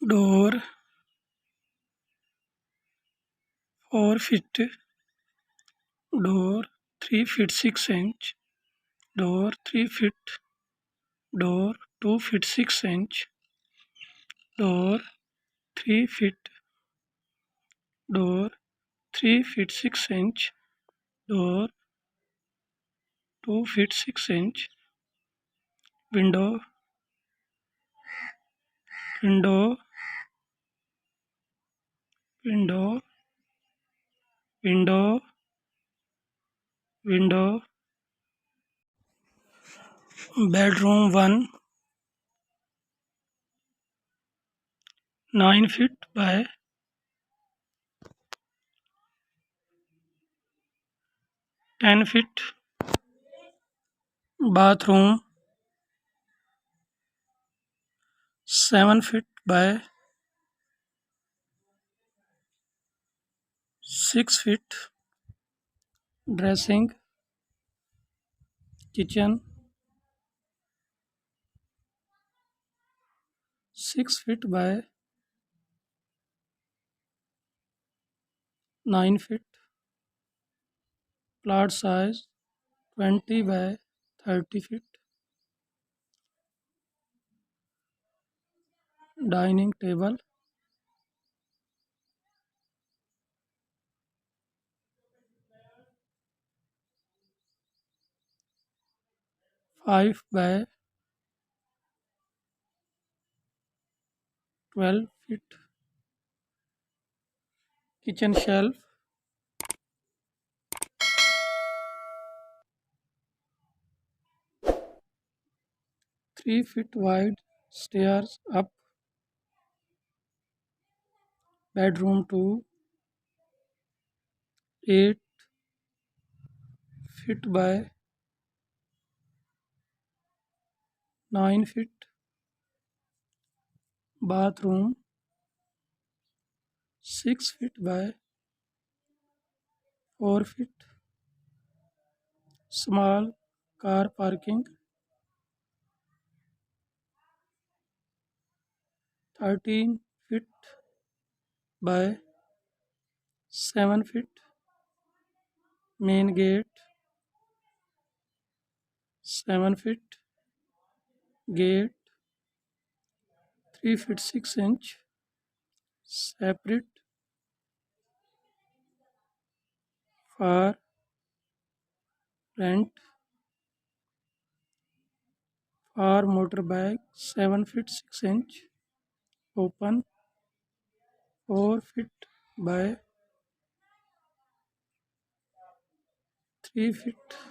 door 4 feet, door 3 feet 6 inch, door 3 feet, door 2 feet 6 inch, door 3 feet, door 3 feet 6 inch, door 2 feet 6 inch, window, window, window, window, window, bedroom 1, 9 feet by 10 feet, bathroom 7 feet by 6 feet, dressing, kitchen 6 feet by 9 feet, plot size 20 by 30 feet, dining table 5 by 12 feet, kitchen shelf 3 feet wide, stairs up, bedroom 2 8 feet by 9 feet, bathroom 6 feet by 4 feet, small car parking 13 feet by 7 feet, main gate 7 feet, gate 3 feet 6 inch, separate for rent, for motorbike 7 feet 6 inch, open 4 feet by 3 feet,